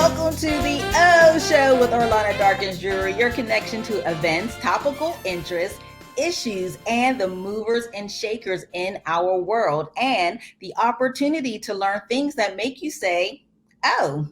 welcome to the O Show with Orlana Darkins Drewery, your connection to events, topical interests, issues, and the movers and shakers in our world, and the opportunity to learn things that make you say, oh.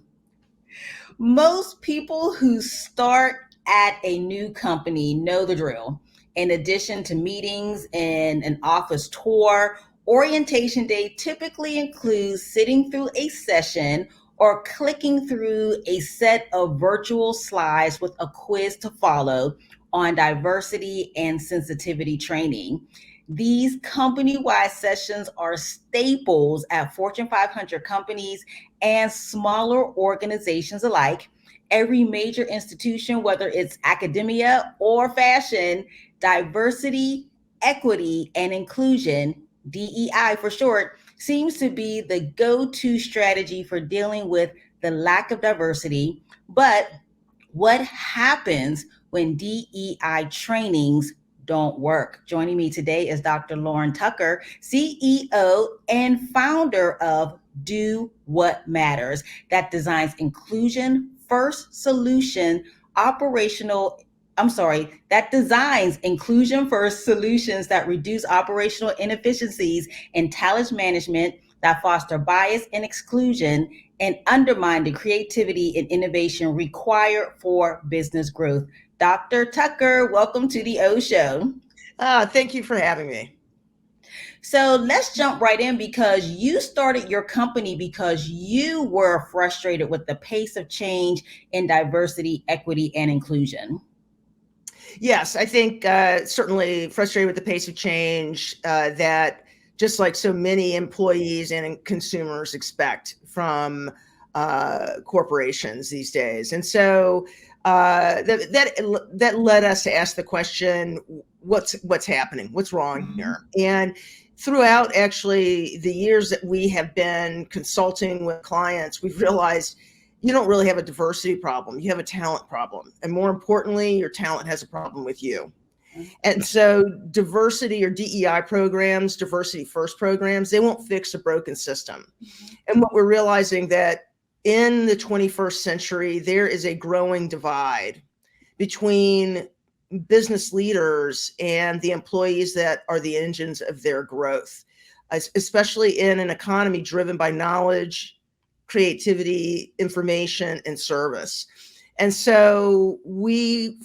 Most people who start at a new company know the drill. In addition to meetings and an office tour, orientation day typically includes sitting through a session or clicking through a set of virtual slides with a quiz to follow on diversity and sensitivity training. These company-wide sessions are staples at Fortune 500 companies and smaller organizations alike. Every major institution, whether it's academia or fashion, diversity, equity, and inclusion, DEI for short, seems to be the go-to strategy for dealing with the lack of diversity. But what happens when DEI trainings don't work? Joining me today is Dr. Lauren Tucker, CEO and founder of Do What Matters, that designs inclusion first solution that designs inclusion first solutions that reduce operational inefficiencies in talent management, that foster bias and exclusion, and undermine the creativity and innovation required for business growth. Dr. Tucker, welcome to the O Show. Thank you for having me. So let's jump right in, because you started your company because you were frustrated with the pace of change in diversity, equity, and inclusion. Yes, I think certainly frustrated with the pace of change that just like so many employees and consumers expect from corporations these days. And so that led us to ask the question, what's happening? What's wrong here? And throughout actually the years that we have been consulting with clients, we've realized you don't really have a diversity problem. You have a talent problem. And more importantly, your talent has a problem with you. And so diversity or DEI programs, diversity first programs, they won't fix a broken system. And what we're realizing that in the 21st century, there is a growing divide between business leaders and the employees that are the engines of their growth, especially in an economy driven by knowledge, creativity, information, and service. And so we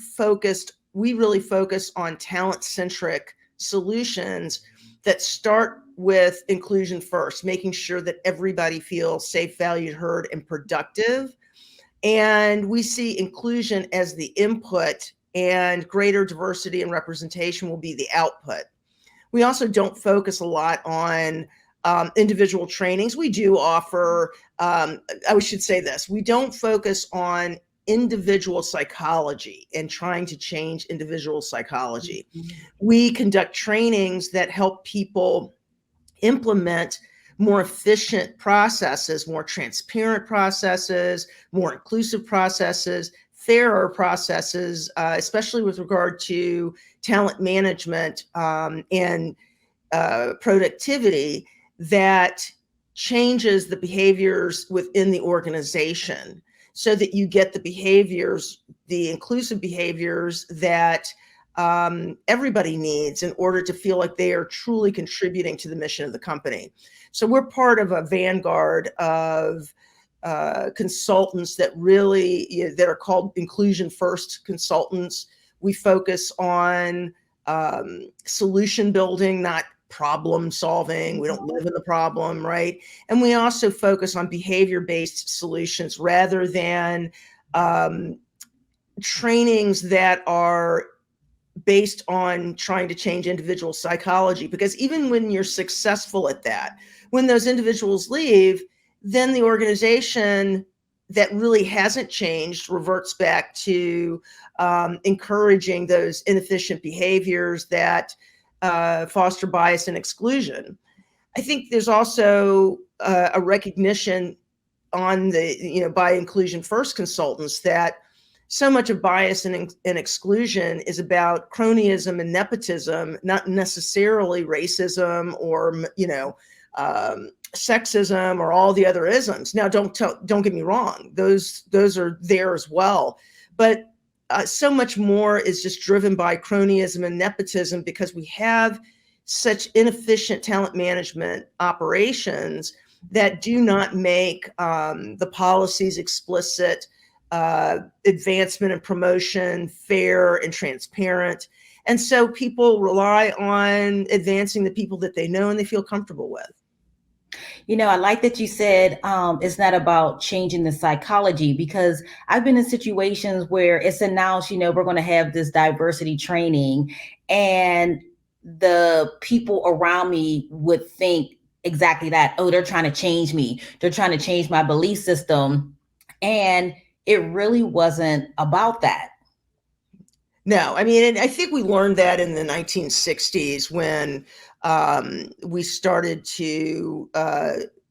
really focus on talent-centric solutions that start with inclusion first, making sure that everybody feels safe, valued, heard, and productive. And we see inclusion as the input, and greater diversity and representation will be the output. We also don't focus a lot on individual trainings. We do offer, I should say this, we don't focus on individual psychology and trying to change individual psychology. We conduct trainings that help people implement more efficient processes, more transparent processes, more inclusive processes, fairer processes, especially with regard to talent management and productivity, that changes the behaviors within the organization so that you get the behaviors, the inclusive behaviors that everybody needs in order to feel like they are truly contributing to the mission of the company. So we're part of a vanguard of consultants that that are called inclusion first consultants. We focus on solution building, not problem solving. We don't live in the problem, right? And we also focus on behavior-based solutions rather than trainings that are based on trying to change individual psychology. Because even when you're successful at that, when those individuals leave, then the organization that really hasn't changed reverts back to encouraging those inefficient behaviors that foster bias and exclusion. I think there's also a recognition on by inclusion first consultants that so much of bias and exclusion is about cronyism and nepotism, not necessarily racism or sexism or all the other isms. Now, don't get me wrong; those are there as well, but so much more is just driven by cronyism and nepotism because we have such inefficient talent management operations that do not make the policies explicit, advancement and promotion fair and transparent. And so people rely on advancing the people that they know and they feel comfortable with. I like that you said it's not about changing the psychology, because I've been in situations where it's announced, we're going to have this diversity training, and the people around me would think exactly that. Oh, they're trying to change me. They're trying to change my belief system. And it really wasn't about that. No, I mean, and I think we learned that in the 1960s when we started to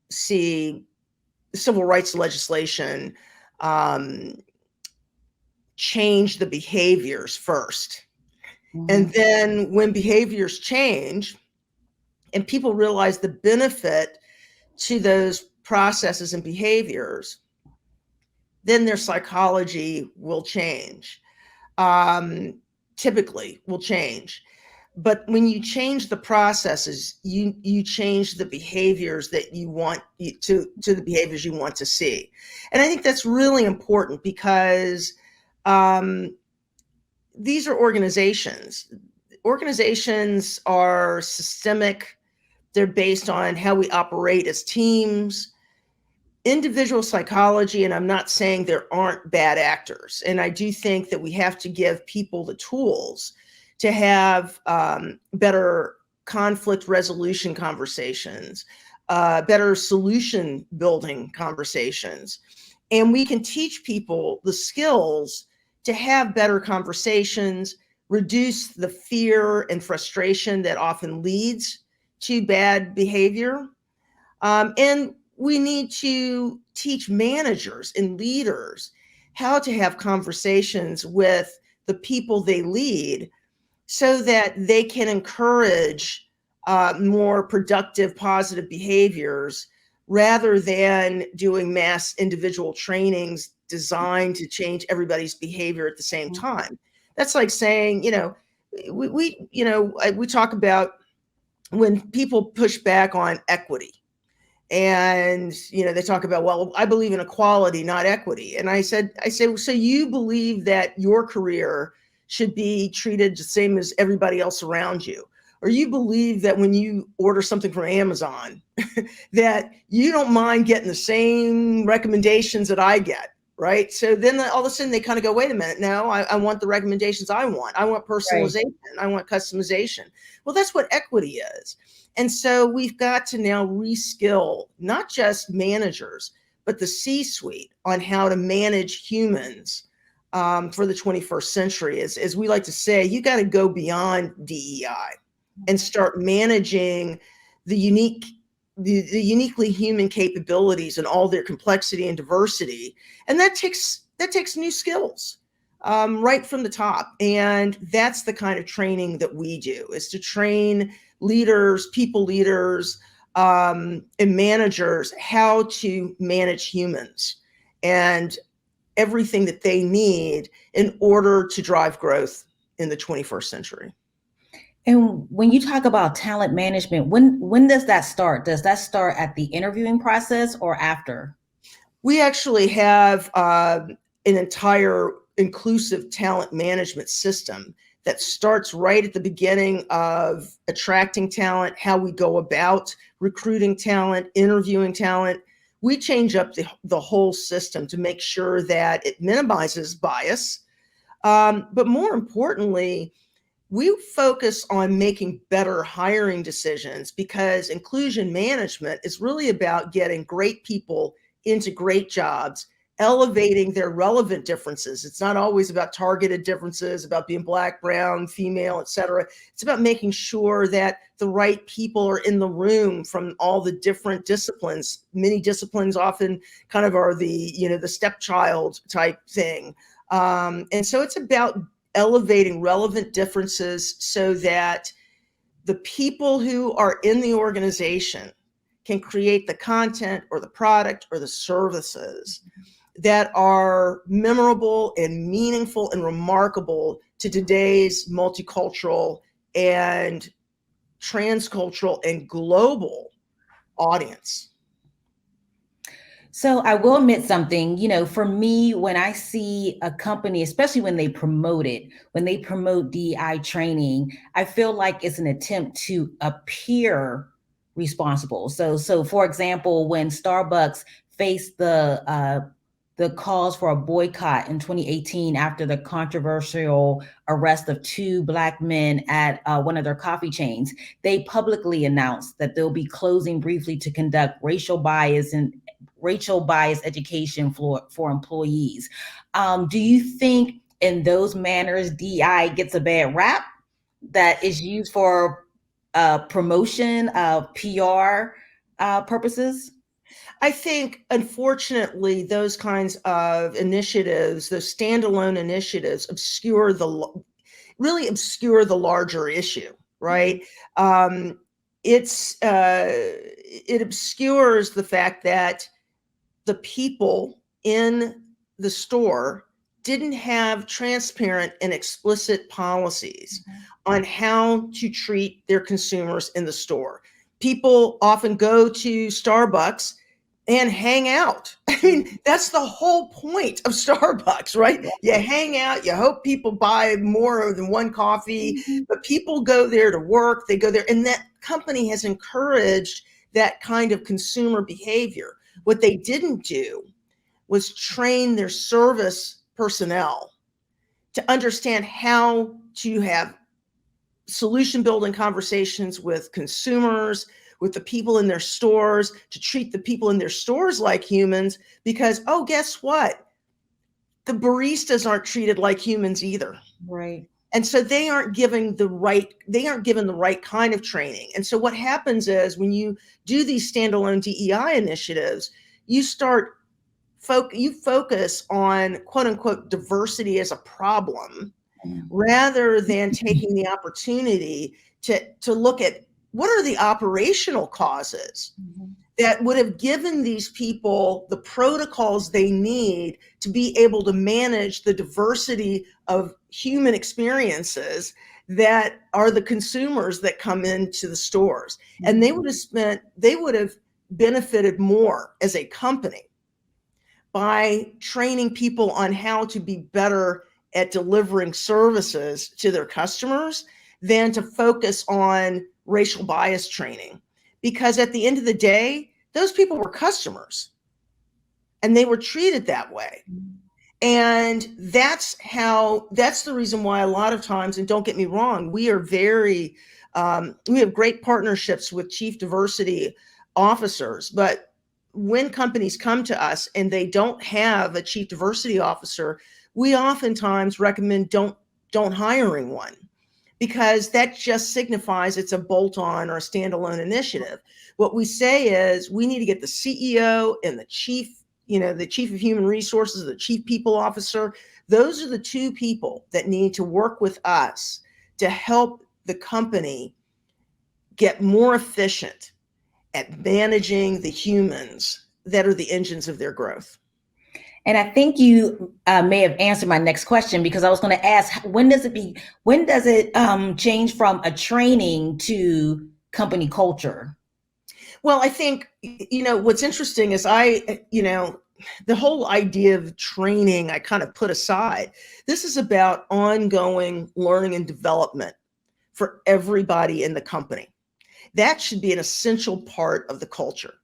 see civil rights legislation change the behaviors first. Mm-hmm. And then when behaviors change and people realize the benefit to those processes and behaviors, then their psychology will change. Typically will change. But when you change the processes, you change the behaviors that you want to the behaviors you want to see. And I think that's really important because these are organizations. Organizations are systemic. They're based on how we operate as teams. Individual psychology, and I'm not saying there aren't bad actors, and I do think that we have to give people the tools to have better conflict resolution conversations, better solution building conversations. And we can teach people the skills to have better conversations, reduce the fear and frustration that often leads to bad behavior. And we need to teach managers and leaders how to have conversations with the people they lead so that they can encourage more productive, positive behaviors rather than doing mass individual trainings designed to change everybody's behavior at the same time. That's like saying, we talk about when people push back on equity. And, they talk about, well, I believe in equality, not equity. And I say, so you believe that your career should be treated the same as everybody else around you? Or you believe that when you order something from Amazon, that you don't mind getting the same recommendations that I get, right? So then all of a sudden they kind of go, wait a minute, no, I want the recommendations I want. I want personalization. Right. I want customization. Well, that's what equity is. And so we've got to now reskill not just managers, but the C-suite on how to manage humans for the 21st century. As we like to say, you got to go beyond DEI and start managing the uniquely human capabilities and all their complexity and diversity. And that takes new skills right from the top. And that's the kind of training that we do, is to train leaders, people leaders, and managers how to manage humans and everything that they need in order to drive growth in the 21st century. And when you talk about talent management, when does that start? Does that start at the interviewing process or after? We actually have an entire inclusive talent management system that starts right at the beginning of attracting talent, how we go about recruiting talent, interviewing talent. We change up the whole system to make sure that it minimizes bias. But more importantly, we focus on making better hiring decisions, because inclusion management is really about getting great people into great jobs, elevating their relevant differences. It's not always about targeted differences, about being Black, brown, female, et cetera. It's about making sure that the right people are in the room from all the different disciplines. Many disciplines often kind of are the stepchild type thing. And so it's about elevating relevant differences so that the people who are in the organization can create the content or the product or the services that are memorable and meaningful and remarkable to today's multicultural and transcultural and global audience. So I will admit something, for me, when I see a company, especially when they promote it, when they promote DEI training, I feel like it's an attempt to appear responsible. So for example, when Starbucks faced the calls for a boycott in 2018 after the controversial arrest of two Black men at one of their coffee chains, they publicly announced that they'll be closing briefly to conduct racial bias education for employees. Do you think in those manners DEI gets a bad rap that is used for promotion of PR purposes? I think, unfortunately, those kinds of initiatives, those standalone initiatives, really obscure the larger issue, right? It obscures the fact that the people in the store didn't have transparent and explicit policies on how to treat their consumers in the store. People often go to Starbucks and hang out. I mean, that's the whole point of Starbucks, right? You hang out, you hope people buy more than one coffee, but people go there to work, they go there, and that company has encouraged that kind of consumer behavior. What they didn't do was train their service personnel to understand how to have solution building conversations with consumers, with the people in their stores, to treat the people in their stores like humans, because, oh, guess what? The baristas aren't treated like humans either. Right. And so they aren't given the right kind of training. And so what happens is when you do these standalone DEI initiatives, you focus on quote unquote diversity as a problem, rather than taking the opportunity to look at what are the operational causes that would have given these people the protocols they need to be able to manage the diversity of human experiences that are the consumers that come into the stores. And they would have benefited more as a company by training people on how to be better at delivering services to their customers than to focus on racial bias training. Because at the end of the day, those people were customers and they were treated that way. And that's the reason why a lot of times, and don't get me wrong, we have great partnerships with chief diversity officers, but when companies come to us and they don't have a chief diversity officer, we oftentimes recommend don't hiring one, because that just signifies it's a bolt-on or a standalone initiative. What we say is we need to get the CEO and the chief of human resources, the chief people officer. Those are the two people that need to work with us to help the company get more efficient at managing the humans that are the engines of their growth. And I think you may have answered my next question, because I was going to ask, when does it change from a training to company culture? Well, I think, what's interesting is the whole idea of training, I kind of put aside. This is about ongoing learning and development for everybody in the company. That should be an essential part of the culture.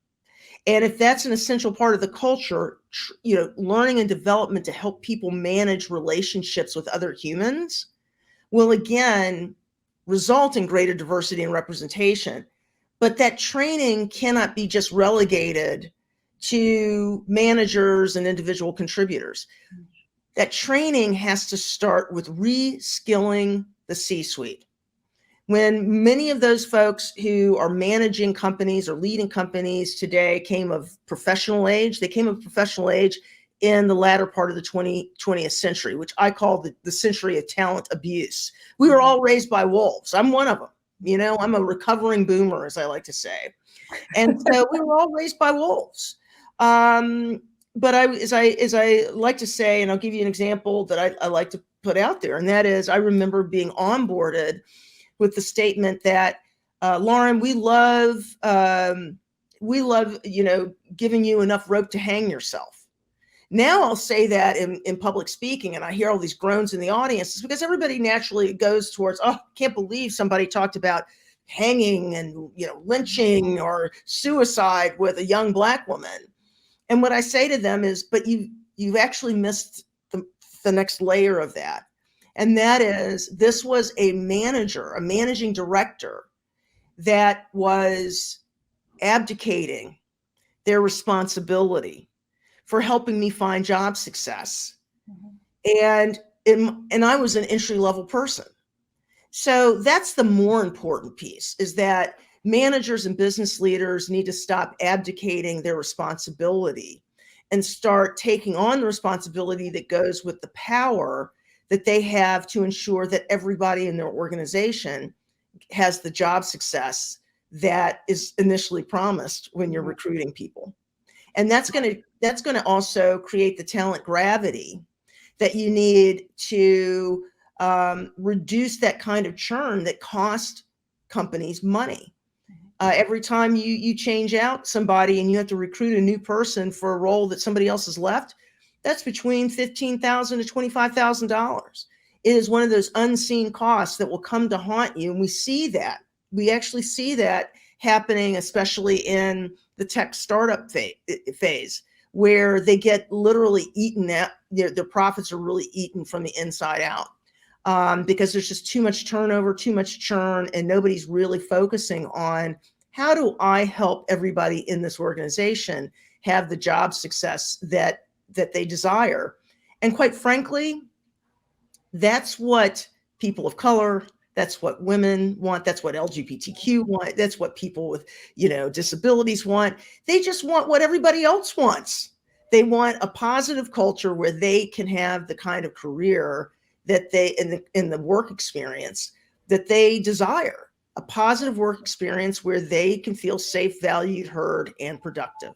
And if that's an essential part of the culture, learning and development to help people manage relationships with other humans will again result in greater diversity and representation. But that training cannot be just relegated to managers and individual contributors. That training has to start with reskilling the C-suite. When many of those folks who are managing companies or leading companies today came of professional age, they came of professional age in the latter part of the 20th century, which I call the century of talent abuse. We were all raised by wolves. I'm one of them. I'm a recovering boomer, as I like to say. And so we were all raised by wolves. But as I like to say, and I'll give you an example that I like to put out there, and that is, I remember being onboarded with the statement that, Lauren, we love, giving you enough rope to hang yourself. Now I'll say that in public speaking, and I hear all these groans in the audience. It's because everybody naturally goes towards, oh, I can't believe somebody talked about hanging and lynching or suicide with a young Black woman. And what I say to them is, but you've actually missed the next layer of that. And that is, this was a managing director that was abdicating their responsibility for helping me find job success. And I was an entry-level person. So that's the more important piece, is that managers and business leaders need to stop abdicating their responsibility and start taking on the responsibility that goes with the power that they have to ensure that everybody in their organization has the job success that is initially promised when you're recruiting people. And that's going to also create the talent gravity that you need to reduce that kind of churn that cost companies money. Every time you change out somebody and you have to recruit a new person for a role that somebody else has left, that's between $15,000 to $25,000. It is one of those unseen costs that will come to haunt you. And we see that. We actually see that happening, especially in the tech startup phase, where they get literally eaten at, their profits are really eaten from the inside out. Because there's just too much turnover, too much churn, and nobody's really focusing on, how do I help everybody in this organization have the job success that they desire? And quite frankly, that's what people of color, that's what women want, that's what LGBTQ want, that's what people with disabilities want. They just want what everybody else wants. They want a positive culture where they can have the kind of career that they, in the work experience that they desire, a positive work experience where they can feel safe, valued, heard, and productive.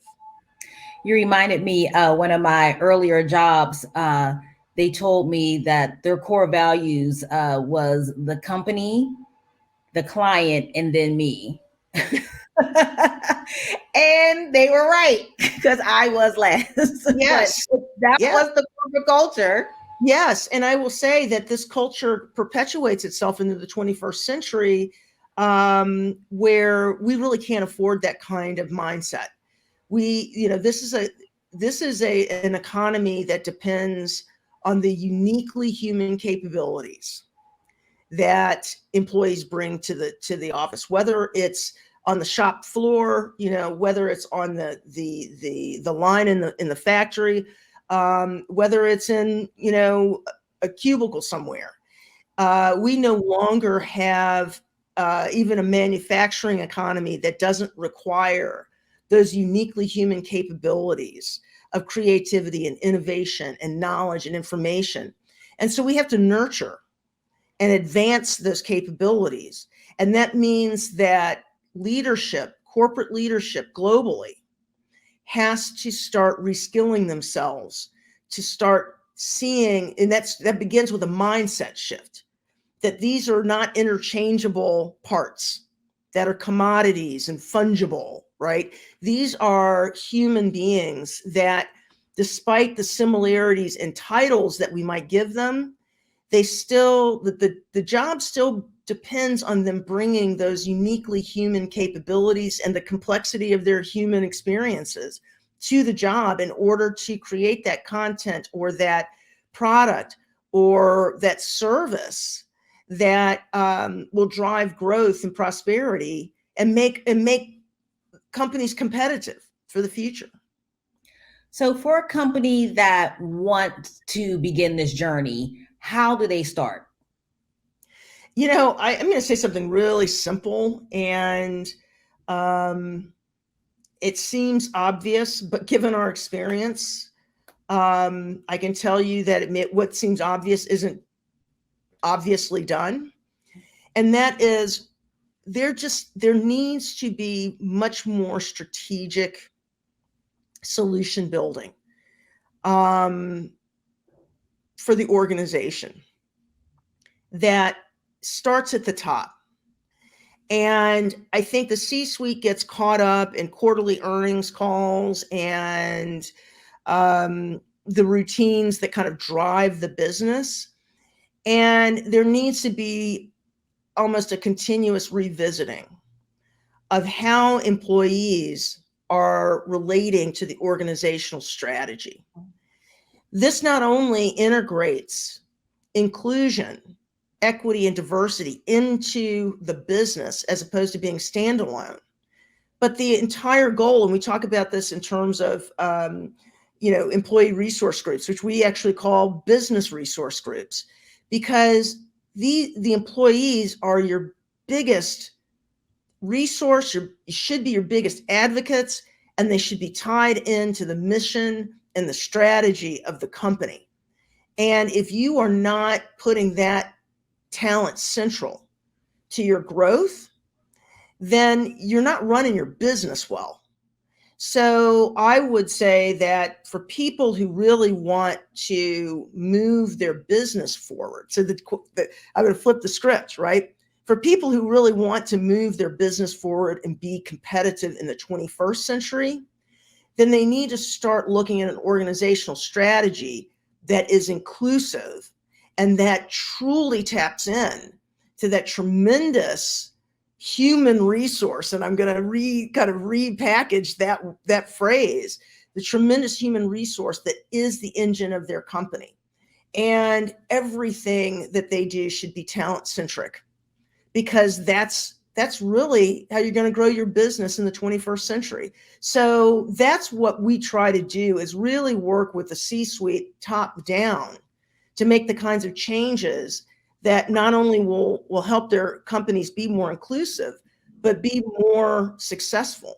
You reminded me, one of my earlier jobs, they told me that their core values was the company, the client, and then me. And they were right, because I was last. Yes. But that was the corporate culture. Yes. And I will say that this culture perpetuates itself into the 21st century, where we really can't afford that kind of mindset. This is an economy that depends on the uniquely human capabilities that employees bring to the office, whether it's on the shop floor, whether it's on the line in the factory, whether it's in, a cubicle somewhere. We no longer have even a manufacturing economy that doesn't require those uniquely human capabilities of creativity and innovation and knowledge and information. And so we have to nurture and advance those capabilities. And that means that leadership, corporate leadership globally, has to start reskilling themselves, to start seeing, and that begins with a mindset shift, that these are not interchangeable parts, that are commodities and fungible, right? These are human beings that, despite the similarities and titles that we might give them, they still, the job still depends on them bringing those uniquely human capabilities and the complexity of their human experiences to the job in order to create that content or that product or that service that will drive growth and prosperity and make companies competitive for the future. So for a company that wants to begin this journey, how do they start? I'm going to say something really simple, and it seems obvious, but given our experience, I can tell you that what seems obvious isn't obviously done. And that is, there needs to be much more strategic solution building for the organization that starts at the top. And I think the C-suite gets caught up in quarterly earnings calls and the routines that kind of drive the business. And there needs to be almost a continuous revisiting of how employees are relating to the organizational strategy. This not only integrates inclusion, equity, and diversity into the business as opposed to being standalone, but the entire goal, and we talk about this in terms of employee resource groups, which we actually call business resource groups, because the employees are your biggest resource, should be your biggest advocates, and they should be tied into the mission and the strategy of the company. And if you are not putting that talent central to your growth, then you're not running your business well. So I would say that for people who really want to move their business forward, so I'm going to flip the script, right? For people who really want to move their business forward and be competitive in the 21st century, then they need to start looking at an organizational strategy that is inclusive and that truly taps in to that tremendous human resource. And I'm going to repackage that phrase, the tremendous human resource that is the engine of their company. And everything that they do should be talent centric, because that's really how you're going to grow your business in the 21st century. So that's what we try to do, is really work with the C-suite top down to make the kinds of changes that not only will help their companies be more inclusive, but be more successful.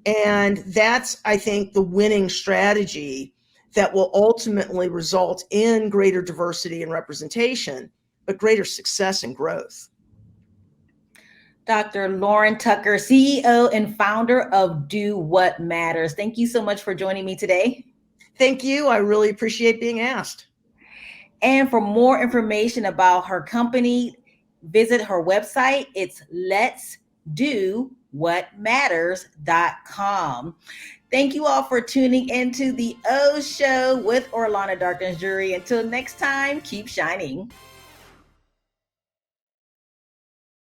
And that's, I think, the winning strategy that will ultimately result in greater diversity and representation, but greater success and growth. Dr. Lauren Tucker, CEO and founder of Do What Matters. Thank you so much for joining me today. Thank you. I really appreciate being asked. And for more information about her company, visit her website. It's letsdowhatmatters.com. Thank you all for tuning into the O Show with Orlana Darkins Drewery. Until next time, keep shining.